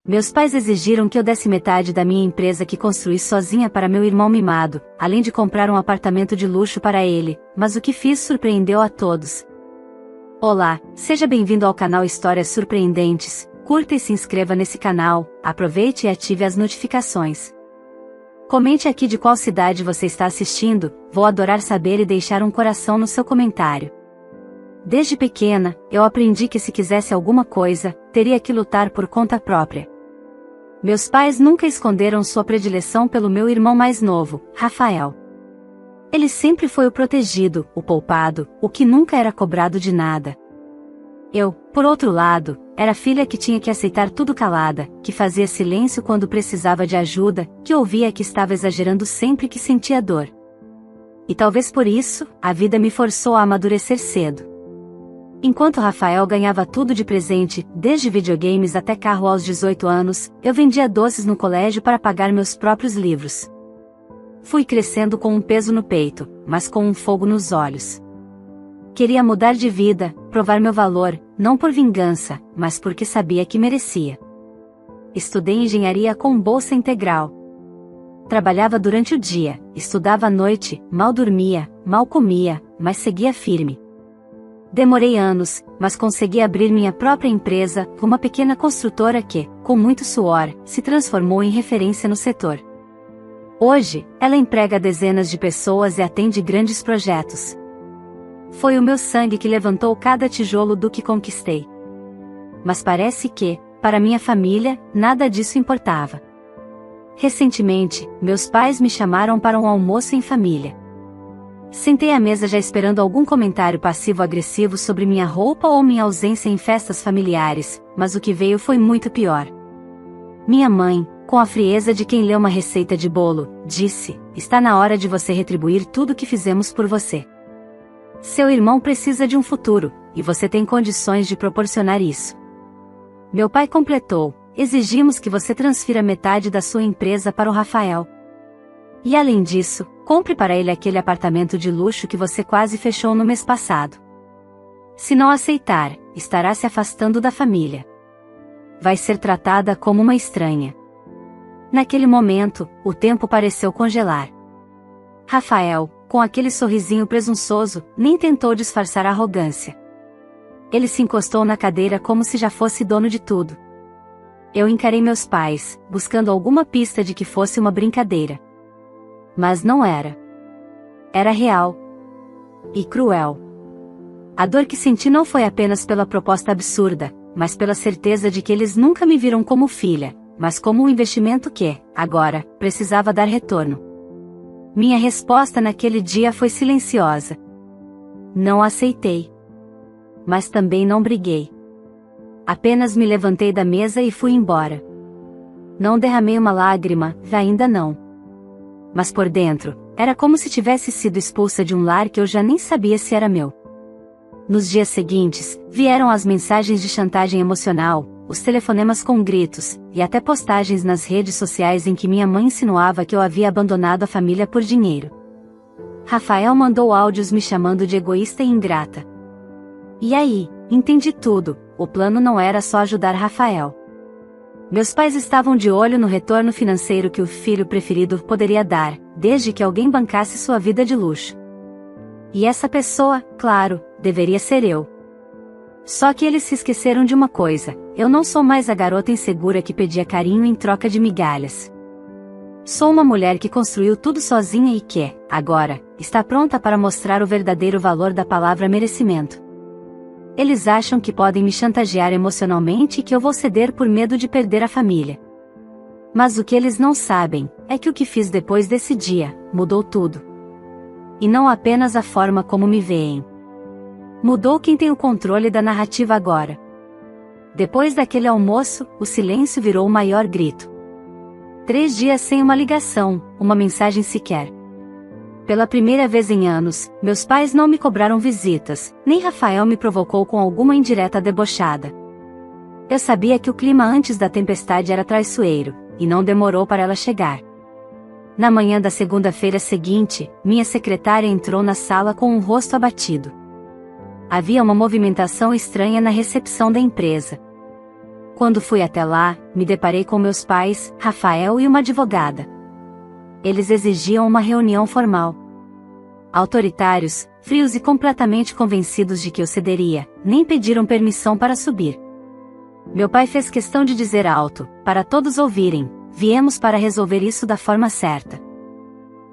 Meus pais exigiram que eu desse metade da minha empresa que construí sozinha para meu irmão mimado, além de comprar um apartamento de luxo para ele, mas o que fiz surpreendeu a todos. Olá, seja bem-vindo ao canal Histórias Surpreendentes, curta e se inscreva nesse canal, aproveite e ative as notificações. Comente aqui de qual cidade você está assistindo, vou adorar saber e deixar um coração no seu comentário. Desde pequena, eu aprendi que se quisesse alguma coisa, teria que lutar por conta própria. Meus pais nunca esconderam sua predileção pelo meu irmão mais novo, Rafael. Ele sempre foi o protegido, o poupado, o que nunca era cobrado de nada. Eu, por outro lado, era a filha que tinha que aceitar tudo calada, que fazia silêncio quando precisava de ajuda, que ouvia que estava exagerando sempre que sentia dor. E talvez por isso, a vida me forçou a amadurecer cedo. Enquanto Rafael ganhava tudo de presente, desde videogames até carro aos 18 anos, eu vendia doces no colégio para pagar meus próprios livros. Fui crescendo com um peso no peito, mas com um fogo nos olhos. Queria mudar de vida, provar meu valor, não por vingança, mas porque sabia que merecia. Estudei engenharia com bolsa integral. Trabalhava durante o dia, estudava à noite, mal dormia, mal comia, mas seguia firme. Demorei anos, mas consegui abrir minha própria empresa, uma pequena construtora que, com muito suor, se transformou em referência no setor. Hoje, ela emprega dezenas de pessoas e atende grandes projetos. Foi o meu sangue que levantou cada tijolo do que conquistei. Mas parece que, para minha família, nada disso importava. Recentemente, meus pais me chamaram para um almoço em família. Sentei à mesa já esperando algum comentário passivo-agressivo sobre minha roupa ou minha ausência em festas familiares, mas o que veio foi muito pior. Minha mãe, com a frieza de quem lê uma receita de bolo, disse: "Está na hora de você retribuir tudo o que fizemos por você. Seu irmão precisa de um futuro, e você tem condições de proporcionar isso." Meu pai completou: "Exigimos que você transfira metade da sua empresa para o Rafael. E além disso, compre para ele aquele apartamento de luxo que você quase fechou no mês passado. Se não aceitar, estará se afastando da família. Vai ser tratada como uma estranha." Naquele momento, o tempo pareceu congelar. Rafael, com aquele sorrisinho presunçoso, nem tentou disfarçar a arrogância. Ele se encostou na cadeira como se já fosse dono de tudo. Eu encarei meus pais, buscando alguma pista de que fosse uma brincadeira. Mas não era. Era real. E cruel. A dor que senti não foi apenas pela proposta absurda, mas pela certeza de que eles nunca me viram como filha, mas como um investimento que, agora, precisava dar retorno. Minha resposta naquele dia foi silenciosa. Não aceitei. Mas também não briguei. Apenas me levantei da mesa e fui embora. Não derramei uma lágrima, ainda não. Mas por dentro, era como se tivesse sido expulsa de um lar que eu já nem sabia se era meu. Nos dias seguintes, vieram as mensagens de chantagem emocional, os telefonemas com gritos, e até postagens nas redes sociais em que minha mãe insinuava que eu havia abandonado a família por dinheiro. Rafael mandou áudios me chamando de egoísta e ingrata. E aí, entendi tudo, o plano não era só ajudar Rafael. Meus pais estavam de olho no retorno financeiro que o filho preferido poderia dar, desde que alguém bancasse sua vida de luxo. E essa pessoa, claro, deveria ser eu. Só que eles se esqueceram de uma coisa: eu não sou mais a garota insegura que pedia carinho em troca de migalhas. Sou uma mulher que construiu tudo sozinha e que, agora, está pronta para mostrar o verdadeiro valor da palavra merecimento. Eles acham que podem me chantagear emocionalmente e que eu vou ceder por medo de perder a família. Mas o que eles não sabem, é que o que fiz depois desse dia, mudou tudo. E não apenas a forma como me veem. Mudou quem tem o controle da narrativa agora. Depois daquele almoço, o silêncio virou o maior grito. 3 dias sem uma ligação, uma mensagem sequer. Pela primeira vez em anos, meus pais não me cobraram visitas, nem Rafael me provocou com alguma indireta debochada. Eu sabia que o clima antes da tempestade era traiçoeiro, e não demorou para ela chegar. Na manhã da segunda-feira seguinte, minha secretária entrou na sala com um rosto abatido. Havia uma movimentação estranha na recepção da empresa. Quando fui até lá, me deparei com meus pais, Rafael e uma advogada. Eles exigiam uma reunião formal. Autoritários, frios e completamente convencidos de que eu cederia, nem pediram permissão para subir. Meu pai fez questão de dizer alto, para todos ouvirem: viemos para resolver isso da forma certa.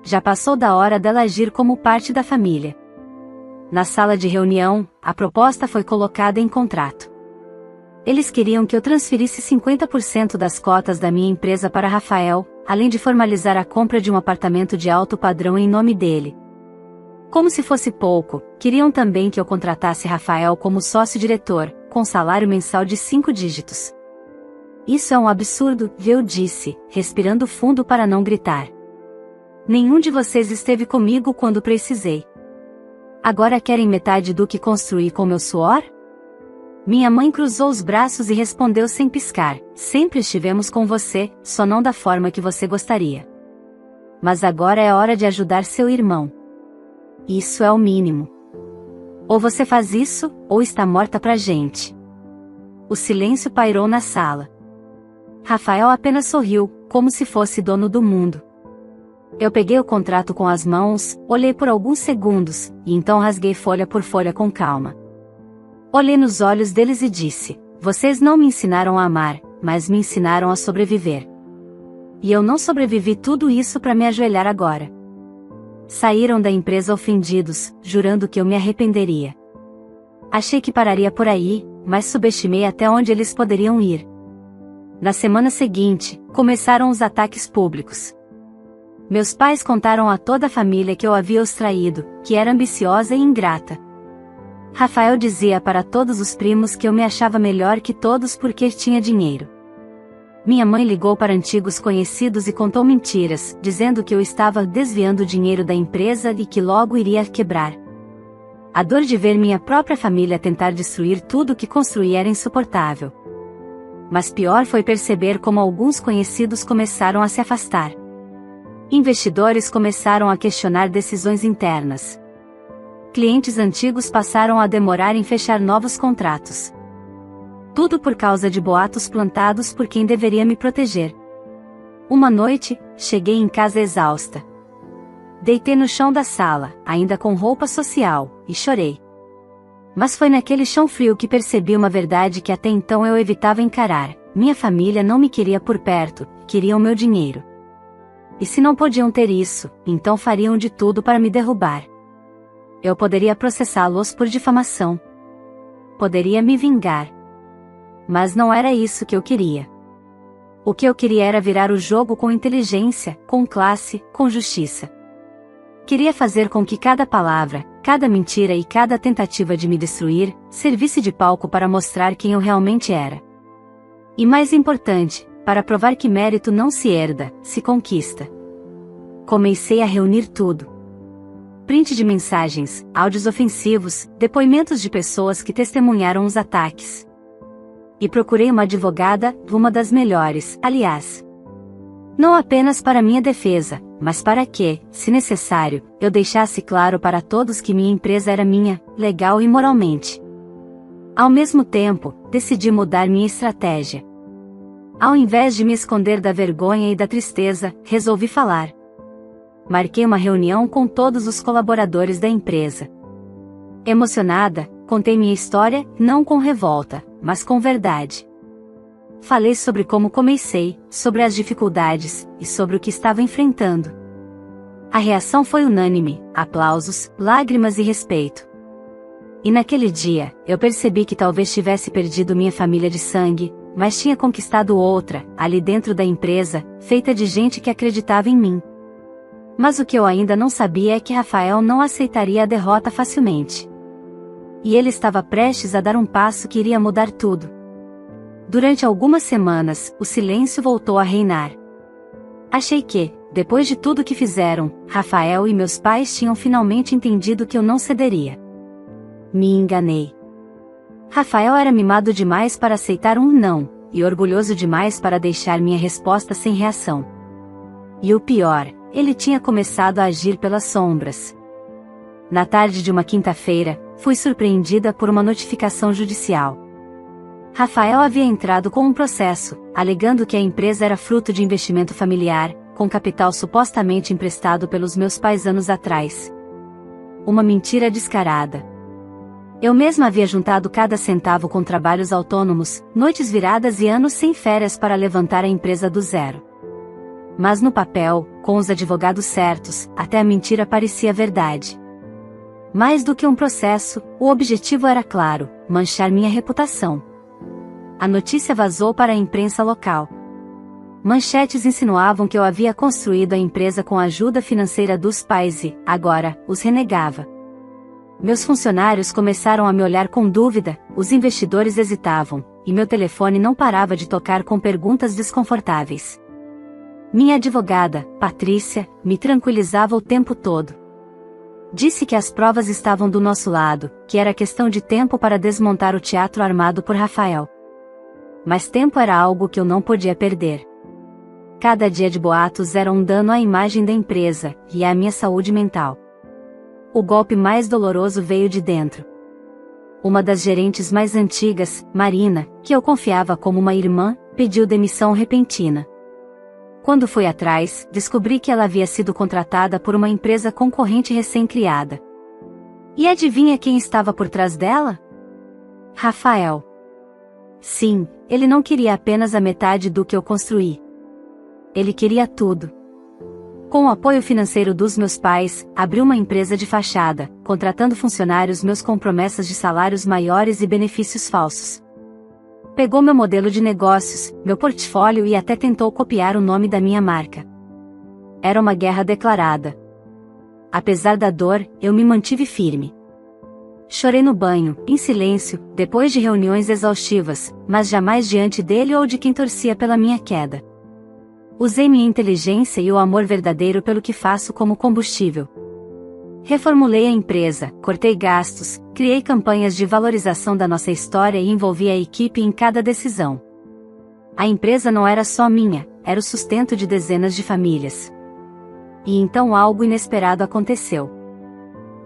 Já passou da hora dela agir como parte da família. Na sala de reunião, a proposta foi colocada em contrato. Eles queriam que eu transferisse 50% das cotas da minha empresa para Rafael, além de formalizar a compra de um apartamento de alto padrão em nome dele. Como se fosse pouco, queriam também que eu contratasse Rafael como sócio-diretor, com salário mensal de 5 dígitos. Isso é um absurdo, eu disse, respirando fundo para não gritar. Nenhum de vocês esteve comigo quando precisei. Agora querem metade do que construí com meu suor? Minha mãe cruzou os braços e respondeu sem piscar: sempre estivemos com você, só não da forma que você gostaria. Mas agora é hora de ajudar seu irmão. Isso é o mínimo. Ou você faz isso, ou está morta pra gente. O silêncio pairou na sala. Rafael apenas sorriu, como se fosse dono do mundo. Eu peguei o contrato com as mãos, olhei por alguns segundos, e então rasguei folha por folha com calma. Olhei nos olhos deles e disse: vocês não me ensinaram a amar, mas me ensinaram a sobreviver. E eu não sobrevivi tudo isso para me ajoelhar agora. Saíram da empresa ofendidos, jurando que eu me arrependeria. Achei que pararia por aí, mas subestimei até onde eles poderiam ir. Na semana seguinte, começaram os ataques públicos. Meus pais contaram a toda a família que eu havia os traído, que era ambiciosa e ingrata. Rafael dizia para todos os primos que eu me achava melhor que todos porque tinha dinheiro. Minha mãe ligou para antigos conhecidos e contou mentiras, dizendo que eu estava desviando o dinheiro da empresa e que logo iria quebrar. A dor de ver minha própria família tentar destruir tudo o que construí era insuportável. Mas pior foi perceber como alguns conhecidos começaram a se afastar. Investidores começaram a questionar decisões internas. Clientes antigos passaram a demorar em fechar novos contratos. Tudo por causa de boatos plantados por quem deveria me proteger. Uma noite, cheguei em casa exausta. Deitei no chão da sala, ainda com roupa social, e chorei. Mas foi naquele chão frio que percebi uma verdade que até então eu evitava encarar: minha família não me queria por perto, queriam meu dinheiro. E se não podiam ter isso, então fariam de tudo para me derrubar. Eu poderia processá-los por difamação. Poderia me vingar. Mas não era isso que eu queria. O que eu queria era virar o jogo com inteligência, com classe, com justiça. Queria fazer com que cada palavra, cada mentira e cada tentativa de me destruir, servisse de palco para mostrar quem eu realmente era. E mais importante, para provar que mérito não se herda, se conquista. Comecei a reunir tudo. Print de mensagens, áudios ofensivos, depoimentos de pessoas que testemunharam os ataques. E procurei uma advogada, uma das melhores, aliás. Não apenas para minha defesa, mas para que, se necessário, eu deixasse claro para todos que minha empresa era minha, legal e moralmente. Ao mesmo tempo, decidi mudar minha estratégia. Ao invés de me esconder da vergonha e da tristeza, resolvi falar. Marquei uma reunião com todos os colaboradores da empresa. Emocionada, contei minha história, não com revolta, mas com verdade. Falei sobre como comecei, sobre as dificuldades, e sobre o que estava enfrentando. A reação foi unânime: aplausos, lágrimas e respeito. E naquele dia, eu percebi que talvez tivesse perdido minha família de sangue, mas tinha conquistado outra, ali dentro da empresa, feita de gente que acreditava em mim. Mas o que eu ainda não sabia é que Rafael não aceitaria a derrota facilmente. E ele estava prestes a dar um passo que iria mudar tudo. Durante algumas semanas, o silêncio voltou a reinar. Achei que, depois de tudo que fizeram, Rafael e meus pais tinham finalmente entendido que eu não cederia. Me enganei. Rafael era mimado demais para aceitar um não, e orgulhoso demais para deixar minha resposta sem reação. E o pior, ele tinha começado a agir pelas sombras. Na tarde de uma quinta-feira, fui surpreendida por uma notificação judicial. Rafael havia entrado com um processo, alegando que a empresa era fruto de investimento familiar, com capital supostamente emprestado pelos meus pais anos atrás. Uma mentira descarada. Eu mesma havia juntado cada centavo com trabalhos autônomos, noites viradas e anos sem férias para levantar a empresa do zero. Mas no papel, com os advogados certos, até a mentira parecia verdade. Mais do que um processo, o objetivo era claro: manchar minha reputação. A notícia vazou para a imprensa local. Manchetes insinuavam que eu havia construído a empresa com a ajuda financeira dos pais e, agora, os renegava. Meus funcionários começaram a me olhar com dúvida, os investidores hesitavam, e meu telefone não parava de tocar com perguntas desconfortáveis. Minha advogada, Patrícia, me tranquilizava o tempo todo. Disse que as provas estavam do nosso lado, que era questão de tempo para desmontar o teatro armado por Rafael. Mas tempo era algo que eu não podia perder. Cada dia de boatos era um dano à imagem da empresa, e à minha saúde mental. O golpe mais doloroso veio de dentro. Uma das gerentes mais antigas, Marina, que eu confiava como uma irmã, pediu demissão repentina. Quando fui atrás, descobri que ela havia sido contratada por uma empresa concorrente recém-criada. E adivinha quem estava por trás dela? Rafael. Sim, ele não queria apenas a metade do que eu construí. Ele queria tudo. Com o apoio financeiro dos meus pais, abri uma empresa de fachada, contratando funcionários meus com promessas de salários maiores e benefícios falsos. Pegou meu modelo de negócios, meu portfólio e até tentou copiar o nome da minha marca. Era uma guerra declarada. Apesar da dor, eu me mantive firme. Chorei no banho, em silêncio, depois de reuniões exaustivas, mas jamais diante dele ou de quem torcia pela minha queda. Usei minha inteligência e o amor verdadeiro pelo que faço como combustível. Reformulei a empresa, cortei gastos, criei campanhas de valorização da nossa história e envolvi a equipe em cada decisão. A empresa não era só minha, era o sustento de dezenas de famílias. E então algo inesperado aconteceu.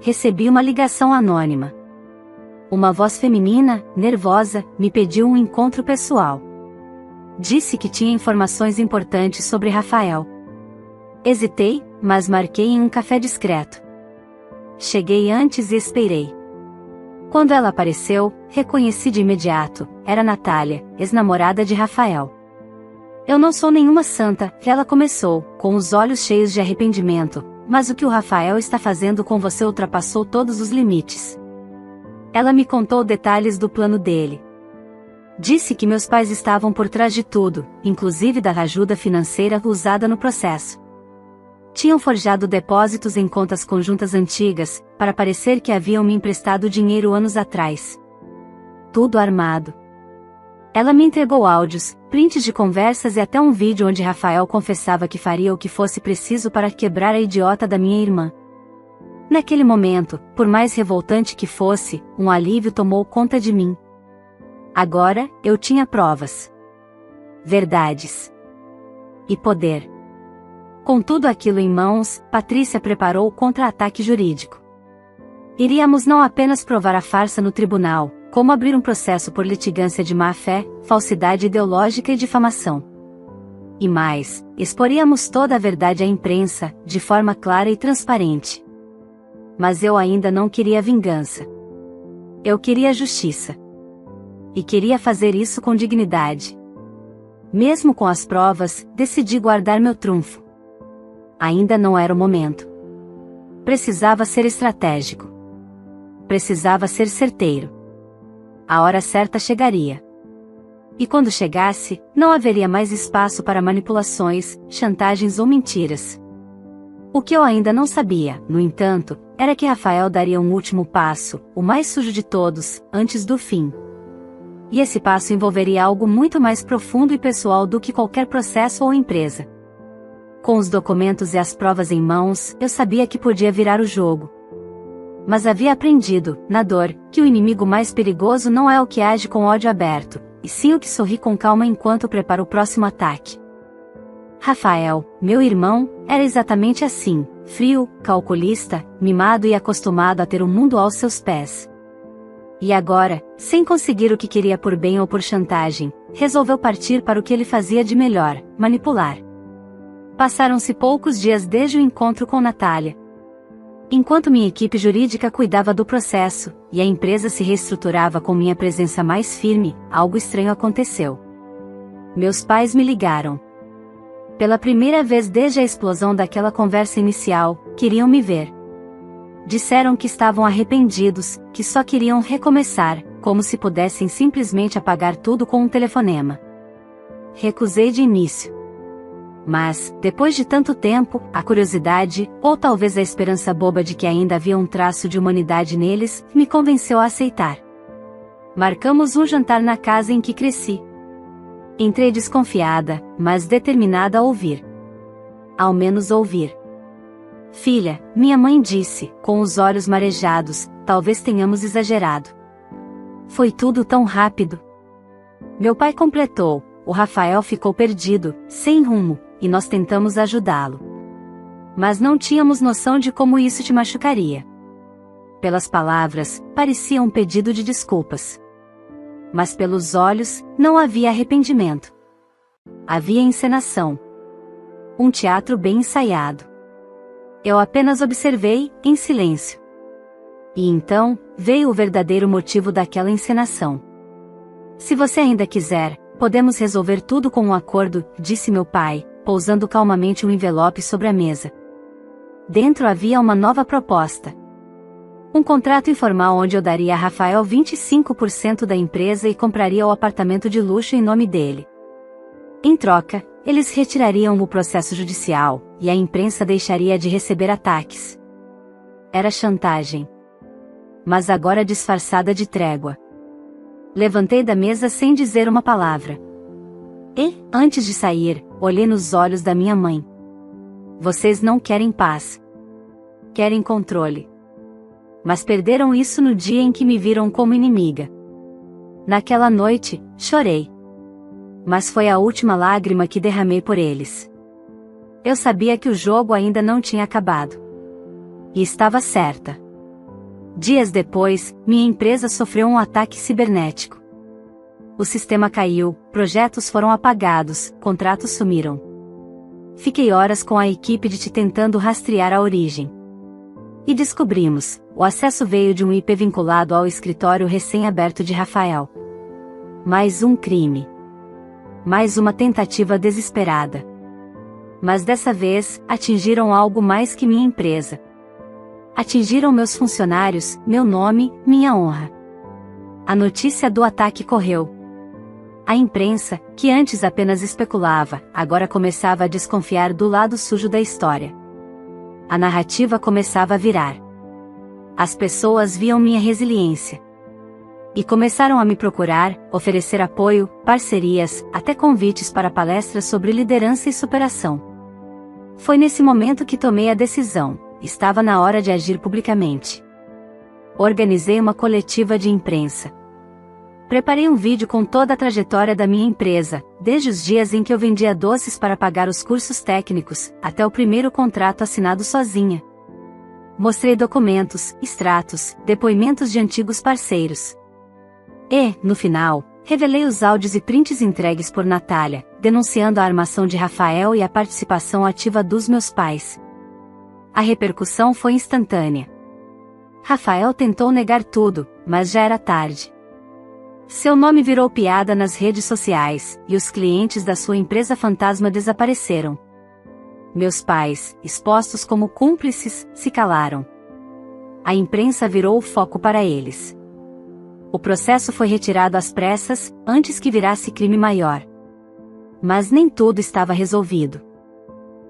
Recebi uma ligação anônima. Uma voz feminina, nervosa, me pediu um encontro pessoal. Disse que tinha informações importantes sobre Rafael. Hesitei, mas marquei em um café discreto. Cheguei antes e esperei. Quando ela apareceu, reconheci de imediato, era Natália, ex-namorada de Rafael. Eu não sou nenhuma santa, ela começou, com os olhos cheios de arrependimento, mas o que o Rafael está fazendo com você ultrapassou todos os limites. Ela me contou detalhes do plano dele. Disse que meus pais estavam por trás de tudo, inclusive da ajuda financeira usada no processo. Tinham forjado depósitos em contas conjuntas antigas, para parecer que haviam me emprestado dinheiro anos atrás. Tudo armado. Ela me entregou áudios, prints de conversas e até um vídeo onde Rafael confessava que faria o que fosse preciso para quebrar a idiota da minha irmã. Naquele momento, por mais revoltante que fosse, um alívio tomou conta de mim. Agora, eu tinha provas. Verdades. E poder. Com tudo aquilo em mãos, Patrícia preparou o contra-ataque jurídico. Iríamos não apenas provar a farsa no tribunal, como abrir um processo por litigância de má-fé, falsidade ideológica e difamação. E mais, exporíamos toda a verdade à imprensa, de forma clara e transparente. Mas eu ainda não queria vingança. Eu queria justiça. E queria fazer isso com dignidade. Mesmo com as provas, decidi guardar meu trunfo. Ainda não era o momento. Precisava ser estratégico. Precisava ser certeiro. A hora certa chegaria. E quando chegasse, não haveria mais espaço para manipulações, chantagens ou mentiras. O que eu ainda não sabia, no entanto, era que Rafael daria um último passo, o mais sujo de todos, antes do fim. E esse passo envolveria algo muito mais profundo e pessoal do que qualquer processo ou empresa. Com os documentos e as provas em mãos, eu sabia que podia virar o jogo. Mas havia aprendido, na dor, que o inimigo mais perigoso não é o que age com ódio aberto, e sim o que sorri com calma enquanto prepara o próximo ataque. Rafael, meu irmão, era exatamente assim, frio, calculista, mimado e acostumado a ter o mundo aos seus pés. E agora, sem conseguir o que queria por bem ou por chantagem, resolveu partir para o que ele fazia de melhor, manipular. Passaram-se poucos dias desde o encontro com Natália. Enquanto minha equipe jurídica cuidava do processo, e a empresa se reestruturava com minha presença mais firme, algo estranho aconteceu. Meus pais me ligaram. Pela primeira vez desde a explosão daquela conversa inicial, queriam me ver. Disseram que estavam arrependidos, que só queriam recomeçar, como se pudessem simplesmente apagar tudo com um telefonema. Recusei de início. Mas, depois de tanto tempo, a curiosidade, ou talvez a esperança boba de que ainda havia um traço de humanidade neles, me convenceu a aceitar. Marcamos um jantar na casa em que cresci. Entrei desconfiada, mas determinada a ouvir. Ao menos ouvir. Filha, minha mãe disse, com os olhos marejados, talvez tenhamos exagerado. Foi tudo tão rápido. Meu pai completou, o Rafael ficou perdido, sem rumo, e nós tentamos ajudá-lo. Mas não tínhamos noção de como isso te machucaria. Pelas palavras, parecia um pedido de desculpas. Mas pelos olhos, não havia arrependimento. Havia encenação. Um teatro bem ensaiado. Eu apenas observei, em silêncio. E então, veio o verdadeiro motivo daquela encenação. Se você ainda quiser, podemos resolver tudo com um acordo, disse meu pai, pousando calmamente um envelope sobre a mesa. Dentro havia uma nova proposta. Um contrato informal onde eu daria a Rafael 25% da empresa e compraria o apartamento de luxo em nome dele. Em troca, eles retirariam o processo judicial, e a imprensa deixaria de receber ataques. Era chantagem. Mas agora disfarçada de trégua. Levantei da mesa sem dizer uma palavra. E, antes de sair, olhei nos olhos da minha mãe. Vocês não querem paz. Querem controle. Mas perderam isso no dia em que me viram como inimiga. Naquela noite, chorei. Mas foi a última lágrima que derramei por eles. Eu sabia que o jogo ainda não tinha acabado. E estava certa. Dias depois, minha empresa sofreu um ataque cibernético. O sistema caiu, projetos foram apagados, contratos sumiram. Fiquei horas com a equipe de tentando rastrear a origem. E descobrimos, o acesso veio de um IP vinculado ao escritório recém-aberto de Rafael. Mais um crime. Mais uma tentativa desesperada. Mas dessa vez, atingiram algo mais que minha empresa. Atingiram meus funcionários, meu nome, minha honra. A notícia do ataque correu. A imprensa, que antes apenas especulava, agora começava a desconfiar do lado sujo da história. A narrativa começava a virar. As pessoas viam minha resiliência. E começaram a me procurar, oferecer apoio, parcerias, até convites para palestras sobre liderança e superação. Foi nesse momento que tomei a decisão, estava na hora de agir publicamente. Organizei uma coletiva de imprensa. Preparei um vídeo com toda a trajetória da minha empresa, desde os dias em que eu vendia doces para pagar os cursos técnicos, até o primeiro contrato assinado sozinha. Mostrei documentos, extratos, depoimentos de antigos parceiros. E, no final, revelei os áudios e prints entregues por Natália, denunciando a armação de Rafael e a participação ativa dos meus pais. A repercussão foi instantânea. Rafael tentou negar tudo, mas já era tarde. Seu nome virou piada nas redes sociais, e os clientes da sua empresa fantasma desapareceram. Meus pais, expostos como cúmplices, se calaram. A imprensa virou o foco para eles. O processo foi retirado às pressas, antes que virasse crime maior. Mas nem tudo estava resolvido.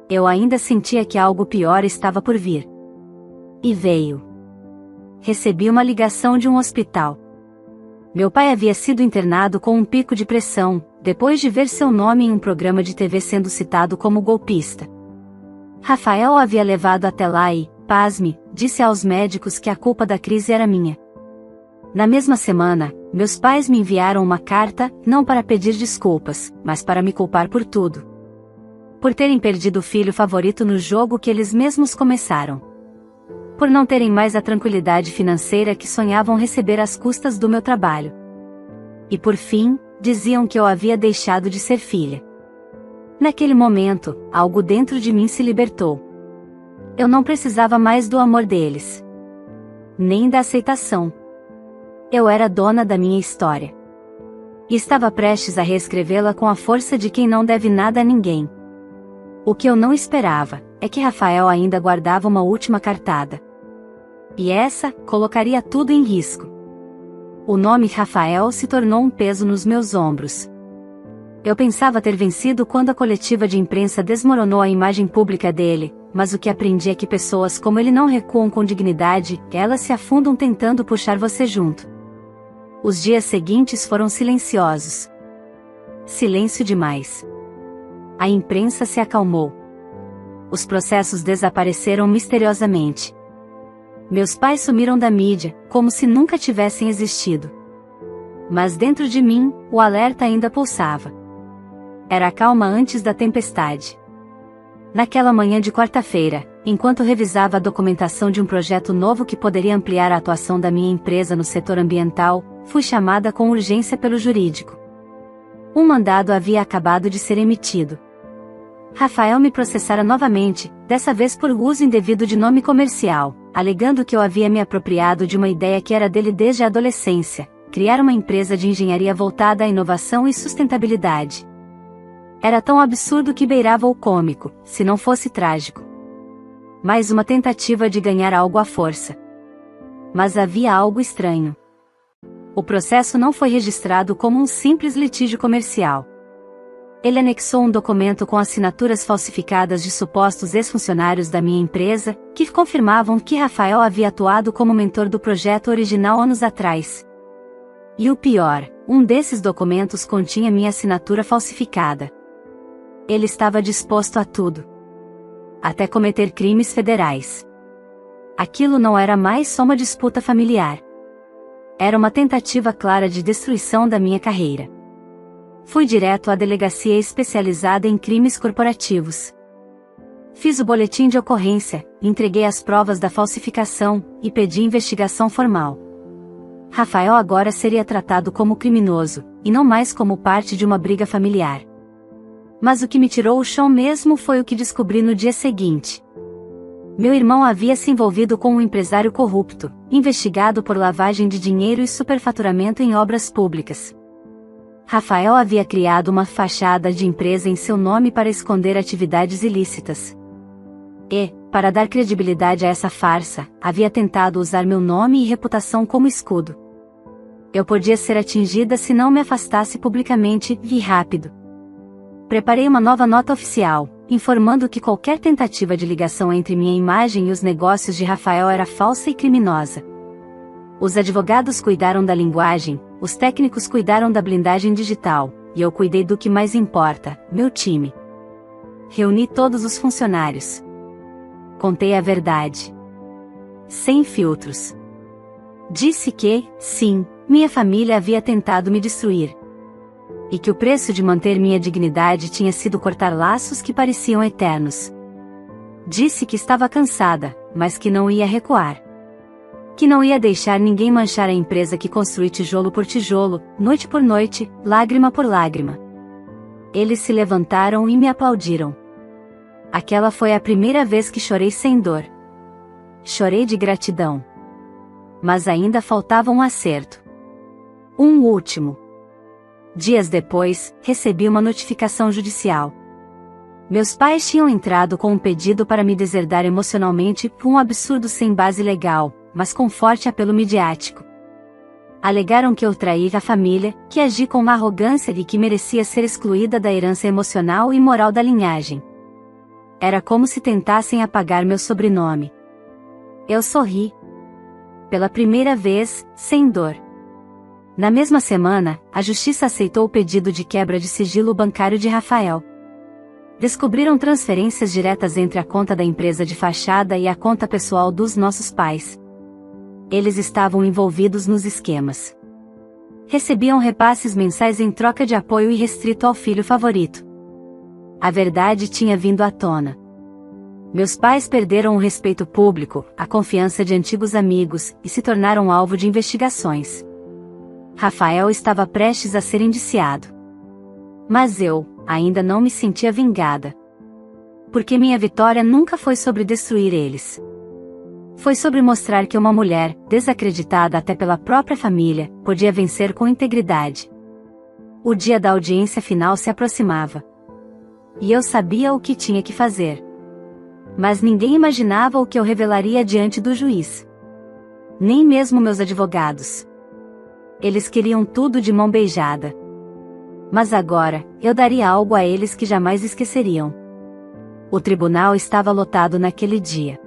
Eu ainda sentia que algo pior estava por vir. E veio. Recebi uma ligação de um hospital. Meu pai havia sido internado com um pico de pressão, depois de ver seu nome em um programa de TV sendo citado como golpista. Rafael o havia levado até lá e, pasme, disse aos médicos que a culpa da crise era minha. Na mesma semana, meus pais me enviaram uma carta, não para pedir desculpas, mas para me culpar por tudo. Por terem perdido o filho favorito no jogo que eles mesmos começaram. por não terem mais a tranquilidade financeira que sonhavam receber às custas do meu trabalho. E por fim, diziam que eu havia deixado de ser filha. Naquele momento, algo dentro de mim se libertou. Eu não precisava mais do amor deles, nem da aceitação. Eu era dona da minha história. E estava prestes a reescrevê-la com a força de quem não deve nada a ninguém. O que eu não esperava é que Rafael ainda guardava uma última cartada. E essa colocaria tudo em risco. O nome Rafael se tornou um peso nos meus ombros. Eu pensava ter vencido quando a coletiva de imprensa desmoronou a imagem pública dele, mas o que aprendi é que pessoas como ele não recuam com dignidade, elas se afundam tentando puxar você junto. Os dias seguintes foram silenciosos. Silêncio demais. A imprensa se acalmou. Os processos desapareceram misteriosamente. Meus pais sumiram da mídia, como se nunca tivessem existido. Mas dentro de mim, o alerta ainda pulsava. Era a calma antes da tempestade. Naquela manhã de quarta-feira, enquanto revisava a documentação de um projeto novo que poderia ampliar a atuação da minha empresa no setor ambiental, fui chamada com urgência pelo jurídico. Um mandado havia acabado de ser emitido. Rafael me processara novamente, dessa vez por uso indevido de nome comercial, alegando que eu havia me apropriado de uma ideia que era dele desde a adolescência, criar uma empresa de engenharia voltada à inovação e sustentabilidade. Era tão absurdo que beirava o cômico, se não fosse trágico. Mais uma tentativa de ganhar algo à força. Mas havia algo estranho. O processo não foi registrado como um simples litígio comercial. Ele anexou um documento com assinaturas falsificadas de supostos ex-funcionários da minha empresa, que confirmavam que Rafael havia atuado como mentor do projeto original anos atrás. E o pior, um desses documentos continha minha assinatura falsificada. Ele estava disposto a tudo. Até cometer crimes federais. Aquilo não era mais só uma disputa familiar. Era uma tentativa clara de destruição da minha carreira. Fui direto à delegacia especializada em crimes corporativos. Fiz o boletim de ocorrência, entreguei as provas da falsificação, e pedi investigação formal. Rafael agora seria tratado como criminoso, e não mais como parte de uma briga familiar. Mas o que me tirou o chão mesmo foi o que descobri no dia seguinte. Meu irmão havia se envolvido com um empresário corrupto, investigado por lavagem de dinheiro e superfaturamento em obras públicas. Rafael havia criado uma fachada de empresa em seu nome para esconder atividades ilícitas. E, para dar credibilidade a essa farsa, havia tentado usar meu nome e reputação como escudo. Eu podia ser atingida se não me afastasse publicamente e rápido. Preparei uma nova nota oficial, informando que qualquer tentativa de ligação entre minha imagem e os negócios de Rafael era falsa e criminosa. Os advogados cuidaram da linguagem, os técnicos cuidaram da blindagem digital, e eu cuidei do que mais importa, meu time. Reuni todos os funcionários. Contei a verdade. Sem filtros. Disse que, sim, minha família havia tentado me destruir. E que o preço de manter minha dignidade tinha sido cortar laços que pareciam eternos. Disse que estava cansada, mas que não ia recuar. Que não ia deixar ninguém manchar a empresa que construí tijolo por tijolo, noite por noite, lágrima por lágrima. Eles se levantaram e me aplaudiram. Aquela foi a primeira vez que chorei sem dor. Chorei de gratidão. Mas ainda faltava um acerto. Um último. Dias depois, recebi uma notificação judicial. Meus pais tinham entrado com um pedido para me deserdar emocionalmente por um absurdo sem base legal, mas com forte apelo midiático. Alegaram que eu traí a família, que agi com uma arrogância e que merecia ser excluída da herança emocional e moral da linhagem. Era como se tentassem apagar meu sobrenome. Eu sorri. Pela primeira vez, sem dor. Na mesma semana, a justiça aceitou o pedido de quebra de sigilo bancário de Rafael. Descobriram transferências diretas entre a conta da empresa de fachada e a conta pessoal dos nossos pais. Eles estavam envolvidos nos esquemas. Recebiam repasses mensais em troca de apoio irrestrito ao filho favorito. A verdade tinha vindo à tona. Meus pais perderam o respeito público, a confiança de antigos amigos, e se tornaram alvo de investigações. Rafael estava prestes a ser indiciado. Mas eu, ainda não me sentia vingada. Porque minha vitória nunca foi sobre destruir eles. Foi sobre mostrar que uma mulher, desacreditada até pela própria família, podia vencer com integridade. O dia da audiência final se aproximava. E eu sabia o que tinha que fazer. Mas ninguém imaginava o que eu revelaria diante do juiz. Nem mesmo meus advogados. Eles queriam tudo de mão beijada. Mas agora, eu daria algo a eles que jamais esqueceriam. O tribunal estava lotado naquele dia.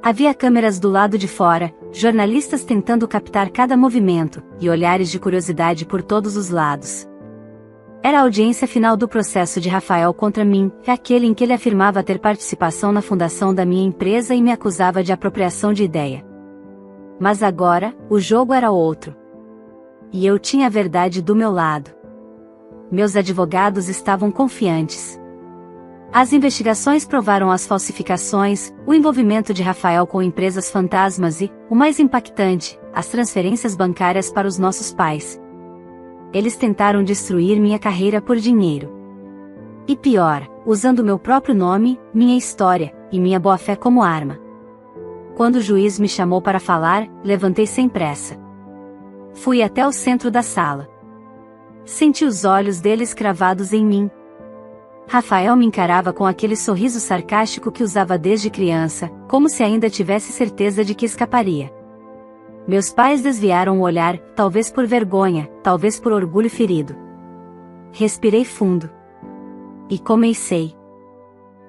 Havia câmeras do lado de fora, jornalistas tentando captar cada movimento, e olhares de curiosidade por todos os lados. Era a audiência final do processo de Rafael contra mim, aquele em que ele afirmava ter participação na fundação da minha empresa e me acusava de apropriação de ideia. Mas agora, o jogo era outro. E eu tinha a verdade do meu lado. Meus advogados estavam confiantes. As investigações provaram as falsificações, o envolvimento de Rafael com empresas fantasmas e, o mais impactante, as transferências bancárias para os nossos pais. Eles tentaram destruir minha carreira por dinheiro. E pior, usando meu próprio nome, minha história, e minha boa-fé como arma. Quando o juiz me chamou para falar, levantei sem pressa. Fui até o centro da sala. Senti os olhos deles cravados em mim. Rafael me encarava com aquele sorriso sarcástico que usava desde criança, como se ainda tivesse certeza de que escaparia. Meus pais desviaram o olhar, talvez por vergonha, talvez por orgulho ferido. Respirei fundo. E comecei.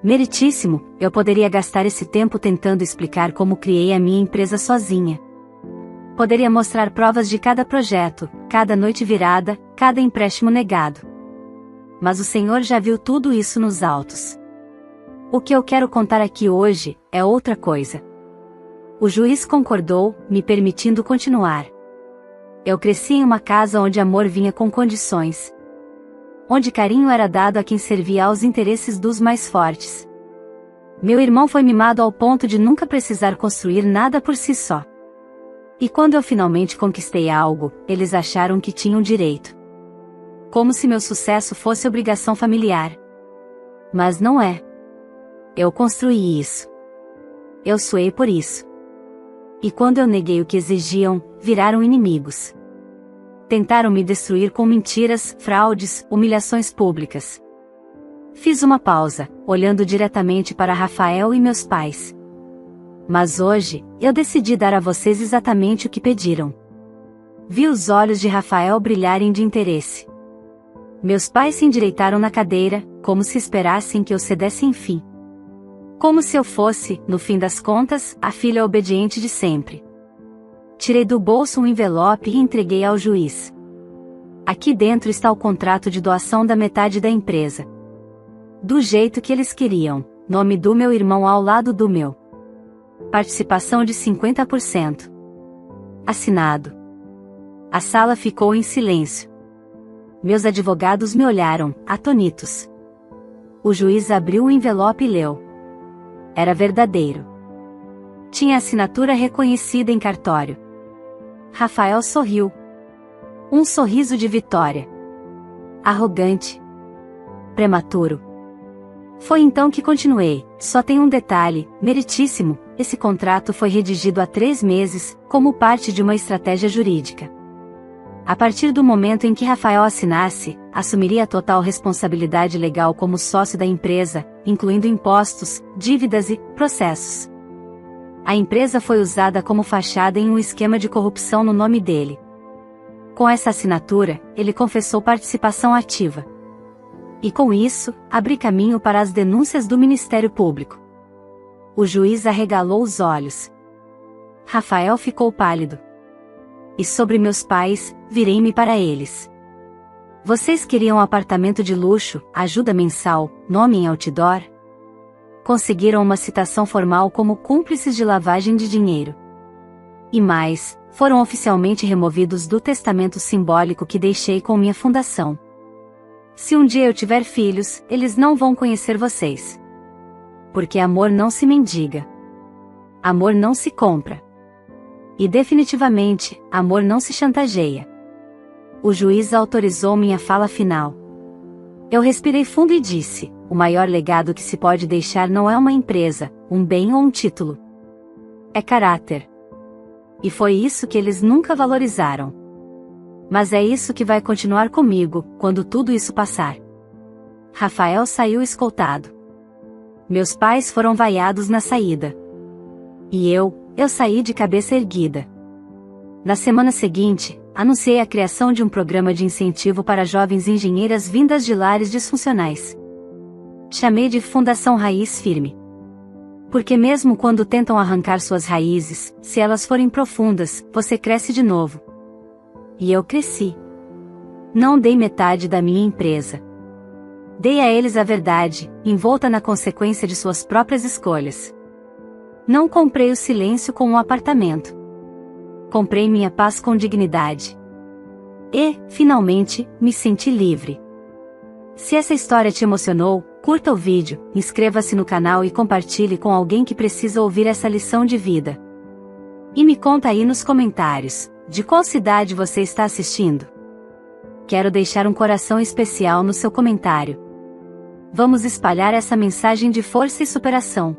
Meritíssimo, eu poderia gastar esse tempo tentando explicar como criei a minha empresa sozinha. Poderia mostrar provas de cada projeto, cada noite virada, cada empréstimo negado. Mas o Senhor já viu tudo isso nos autos. O que eu quero contar aqui hoje é outra coisa. O juiz concordou, me permitindo continuar. Eu cresci em uma casa onde amor vinha com condições. Onde carinho era dado a quem servia aos interesses dos mais fortes. Meu irmão foi mimado ao ponto de nunca precisar construir nada por si só. E quando eu finalmente conquistei algo, eles acharam que tinham direito. Como se meu sucesso fosse obrigação familiar. Mas não é. Eu construí isso. Eu suei por isso. E quando eu neguei o que exigiam, viraram inimigos. Tentaram me destruir com mentiras, fraudes, humilhações públicas. Fiz uma pausa, olhando diretamente para Rafael e meus pais. Mas hoje, eu decidi dar a vocês exatamente o que pediram. Vi os olhos de Rafael brilharem de interesse. Meus pais se endireitaram na cadeira, como se esperassem que eu cedesse enfim. Como se eu fosse, no fim das contas, a filha obediente de sempre. Tirei do bolso um envelope e entreguei ao juiz. Aqui dentro está o contrato de doação da metade da empresa. Do jeito que eles queriam, nome do meu irmão ao lado do meu. Participação de 50%. Assinado. A sala ficou em silêncio. Meus advogados me olharam, atonitos. O juiz abriu o envelope e leu. Era verdadeiro. Tinha assinatura reconhecida em cartório. Rafael sorriu. Um sorriso de vitória. Arrogante. Prematuro. Foi então que continuei. Só tem um detalhe, meritíssimo, esse contrato foi redigido há 3 meses, como parte de uma estratégia jurídica. A partir do momento em que Rafael assinasse, assumiria a total responsabilidade legal como sócio da empresa, incluindo impostos, dívidas e processos. A empresa foi usada como fachada em um esquema de corrupção no nome dele. Com essa assinatura, ele confessou participação ativa. E com isso, abri caminho para as denúncias do Ministério Público. O juiz arregalou os olhos. Rafael ficou pálido. E sobre meus pais, virei-me para eles. Vocês queriam um apartamento de luxo, ajuda mensal, nome em outdoor? Conseguiram uma citação formal como cúmplices de lavagem de dinheiro. E mais, foram oficialmente removidos do testamento simbólico que deixei com minha fundação. Se um dia eu tiver filhos, eles não vão conhecer vocês. Porque amor não se mendiga. Amor não se compra. E definitivamente, amor não se chantageia. O juiz autorizou minha fala final. Eu respirei fundo e disse: o maior legado que se pode deixar não é uma empresa, um bem ou um título. É caráter. E foi isso que eles nunca valorizaram. Mas é isso que vai continuar comigo, quando tudo isso passar. Rafael saiu escoltado. Meus pais foram vaiados na saída. E eu saí de cabeça erguida. Na semana seguinte, anunciei a criação de um programa de incentivo para jovens engenheiras vindas de lares disfuncionais. Chamei de Fundação Raiz Firme. Porque mesmo quando tentam arrancar suas raízes, se elas forem profundas, você cresce de novo. E eu cresci. Não dei metade da minha empresa. Dei a eles a verdade, envolta na consequência de suas próprias escolhas. Não comprei o silêncio com um apartamento. Comprei minha paz com dignidade. E, finalmente, me senti livre. Se essa história te emocionou, curta o vídeo, inscreva-se no canal e compartilhe com alguém que precisa ouvir essa lição de vida. E me conta aí nos comentários, de qual cidade você está assistindo? Quero deixar um coração especial no seu comentário. Vamos espalhar essa mensagem de força e superação.